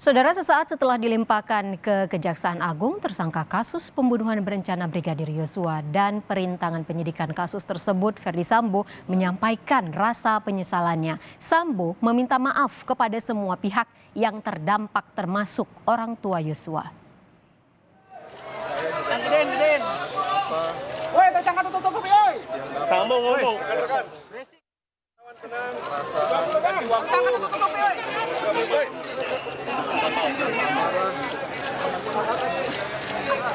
Saudara, sesaat setelah dilimpahkan ke Kejaksaan Agung, tersangka kasus pembunuhan berencana Brigadir Yosua dan perintangan penyidikan kasus tersebut, Ferdy Sambo menyampaikan rasa penyesalannya. Sambo meminta maaf kepada semua pihak yang terdampak termasuk orang tua Yosua. Woi, tersangka tutup, woi. Sambo ngomong. Kasih waktu.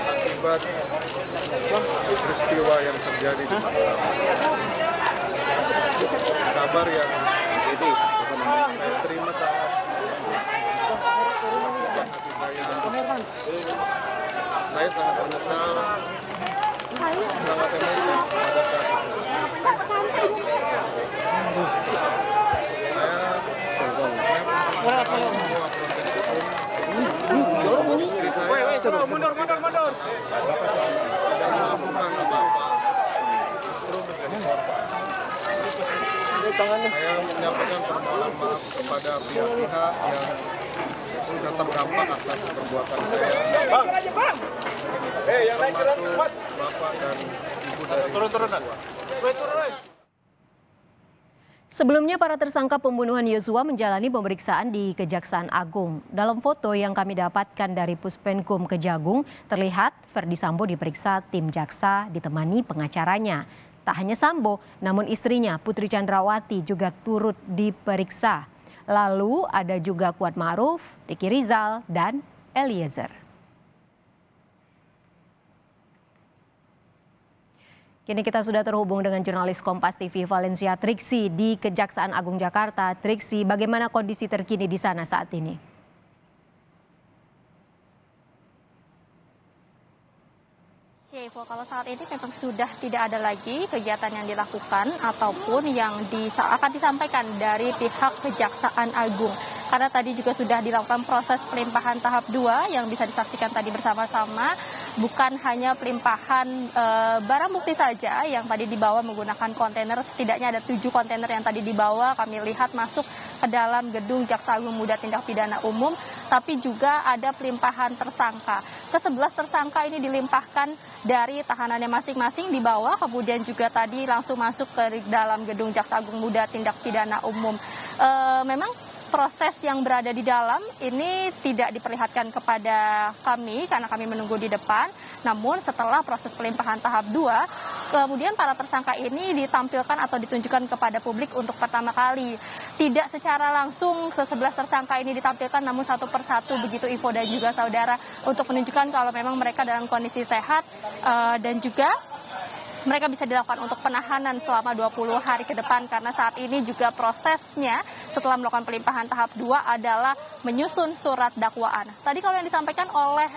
Akibat peristiwa yang terjadi di Magelang. Kabar yang saya terima sangat menyakitkan hati saya sangat menyesal, sangat emosi pada saat itu. Istri saya Mundur. tidak melakukan apa-apa, justru menjadi korban. Saya menyampaikan permohonan maaf kepada pihak-pihak yang sudah terdampak atas perbuatan saya. Yang naik ke Mas. Bapak dan Ibu dari Turun-turunan. Sebelumnya, para tersangka pembunuhan Yosua menjalani pemeriksaan di Kejaksaan Agung. Dalam foto yang kami dapatkan dari Puspenkum Kejagung, terlihat Ferdy Sambo diperiksa tim jaksa ditemani pengacaranya. Tak hanya Sambo, namun istrinya Putri Chandrawati juga turut diperiksa. Lalu ada juga Kuat Ma'ruf, Ricky Rizal, dan Eliezer. Kini kita sudah terhubung dengan jurnalis Kompas TV Valencia Triksi di Kejaksaan Agung Jakarta. Triksi, bagaimana kondisi terkini di sana saat ini? Ya, Ivo, kalau saat ini memang sudah tidak ada lagi kegiatan yang dilakukan ataupun yang akan disampaikan dari pihak Kejaksaan Agung. Karena tadi juga sudah dilakukan proses pelimpahan tahap 2 yang bisa disaksikan tadi bersama-sama. Bukan hanya pelimpahan barang bukti saja yang tadi dibawa menggunakan kontainer. Setidaknya ada 7 kontainer yang tadi dibawa. Kami lihat masuk ke dalam gedung Jaksa Agung Muda Tindak Pidana Umum. Tapi juga ada pelimpahan tersangka. Ke-11 tersangka ini dilimpahkan dari tahanannya masing-masing di bawah. Kemudian juga tadi langsung masuk ke dalam gedung Jaksa Agung Muda Tindak Pidana Umum. Memang proses yang berada di dalam ini tidak diperlihatkan kepada kami karena kami menunggu di depan. Namun setelah proses pelimpahan tahap 2, kemudian para tersangka ini ditampilkan atau ditunjukkan kepada publik untuk pertama kali. Tidak secara langsung 11 tersangka ini ditampilkan, namun satu persatu begitu Ivo dan juga saudara, untuk menunjukkan kalau memang mereka dalam kondisi sehat dan juga mereka bisa dilakukan untuk penahanan selama 20 hari ke depan, karena saat ini juga prosesnya setelah melakukan pelimpahan tahap 2 adalah menyusun surat dakwaan. Tadi kalau yang disampaikan oleh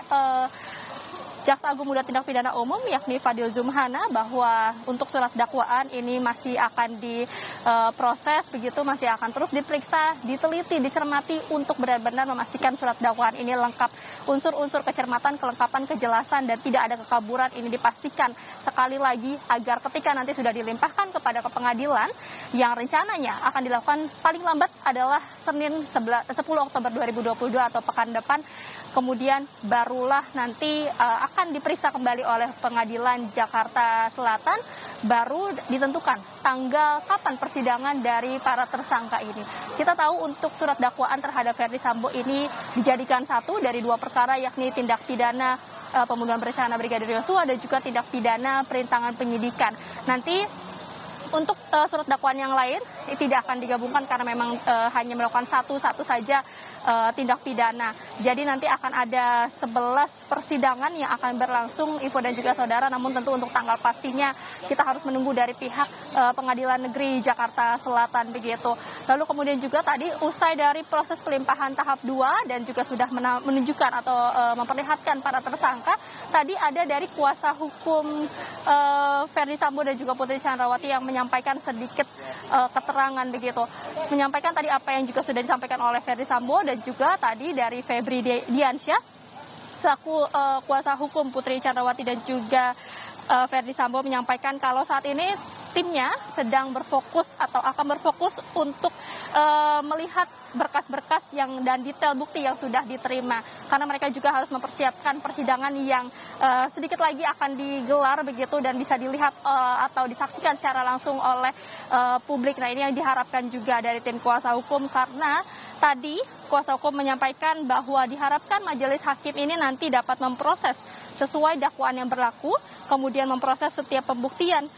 Jaksa Agung Muda Tindak Pidana Umum yakni Fadil Zumhana bahwa untuk surat dakwaan ini masih akan diproses begitu, masih akan terus diperiksa, diteliti, dicermati untuk benar-benar memastikan surat dakwaan ini lengkap. Unsur-unsur kecermatan, kelengkapan, kejelasan dan tidak ada kekaburan ini dipastikan sekali lagi agar ketika nanti sudah dilimpahkan kepada pengadilan yang rencananya akan dilakukan paling lambat adalah Senin 10 Oktober 2022 atau pekan depan, kemudian barulah nanti akan diperiksa kembali oleh Pengadilan Jakarta Selatan, baru ditentukan tanggal kapan persidangan dari para tersangka ini. Kita tahu untuk surat dakwaan terhadap Ferdy Sambo ini dijadikan satu dari 2 perkara, yakni tindak pidana pembunuhan berencana Brigadir Yosua dan juga tindak pidana perintangan penyidikan. Nanti untuk surat dakwaan yang lain tidak akan digabungkan karena memang hanya melakukan satu saja tindak pidana. Jadi nanti akan ada 11 persidangan yang akan berlangsung, Ivo dan juga saudara. Namun tentu untuk tanggal pastinya kita harus menunggu dari pihak Pengadilan Negeri Jakarta Selatan begitu. Lalu kemudian juga tadi usai dari proses pelimpahan tahap 2 dan juga sudah menunjukkan atau memperlihatkan para tersangka, tadi ada dari kuasa hukum Ferdy Sambo dan juga Putri Chandrawati yang menyampaikan sedikit keterangan begitu. Menyampaikan tadi apa yang juga sudah disampaikan oleh Ferdy Sambo dan juga tadi dari Febri Diansyah selaku kuasa hukum Putri Chandrawati dan juga Ferdy Sambo menyampaikan kalau saat ini timnya sedang berfokus atau akan berfokus untuk melihat berkas-berkas yang dan detail bukti yang sudah diterima, karena mereka juga harus mempersiapkan persidangan yang sedikit lagi akan digelar begitu dan bisa dilihat atau disaksikan secara langsung oleh publik. Nah, ini yang diharapkan juga dari tim kuasa hukum, karena tadi kuasa hukum menyampaikan bahwa diharapkan majelis hakim ini nanti dapat memproses sesuai dakwaan yang berlaku, kemudian memproses setiap pembuktian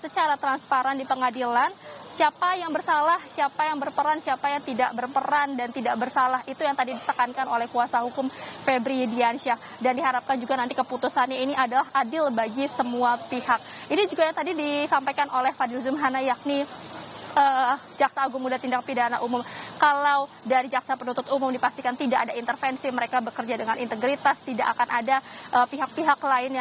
secara transparan di pengadilan, siapa yang bersalah, siapa yang berperan, siapa yang tidak berperan dan tidak bersalah. Itu yang tadi ditekankan oleh kuasa hukum Febri Diansyah, dan diharapkan juga nanti keputusannya ini adalah adil bagi semua pihak. Ini juga yang tadi disampaikan oleh Fadil Zumhana, yakni Jaksa Agung Muda Tindak Pidana Umum. Kalau dari jaksa penuntut umum dipastikan tidak ada intervensi, mereka bekerja dengan integritas, tidak akan ada pihak-pihak lain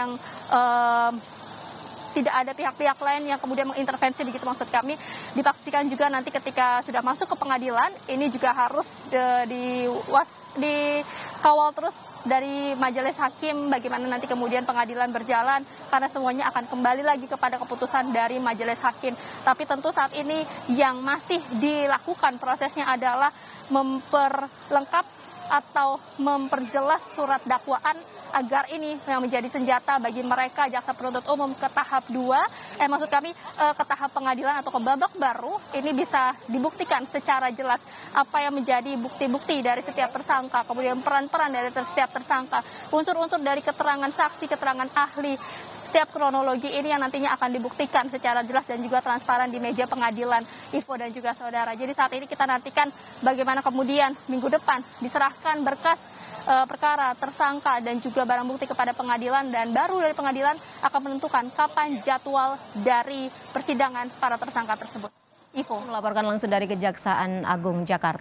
yang kemudian mengintervensi, begitu maksud kami. Dipastikan juga nanti ketika sudah masuk ke pengadilan, ini juga harus dikawal terus dari majelis hakim bagaimana nanti kemudian pengadilan berjalan, karena semuanya akan kembali lagi kepada keputusan dari majelis hakim. Tapi tentu saat ini yang masih dilakukan prosesnya adalah memperlengkap atau memperjelas surat dakwaan, agar ini yang menjadi senjata bagi mereka jaksa penuntut umum ke tahap 2, ke tahap pengadilan atau ke babak baru, ini bisa dibuktikan secara jelas apa yang menjadi bukti-bukti dari setiap tersangka, kemudian peran-peran dari setiap tersangka, unsur-unsur dari keterangan saksi, keterangan ahli, setiap kronologi ini yang nantinya akan dibuktikan secara jelas dan juga transparan di meja pengadilan, Ivo dan juga saudara. Jadi saat ini kita nantikan bagaimana kemudian minggu depan diserahkan berkas perkara tersangka dan juga barang bukti kepada pengadilan, dan baru dari pengadilan akan menentukan kapan jadwal dari persidangan para tersangka tersebut. Ivo Melaporkan langsung dari Kejaksaan Agung Jakarta.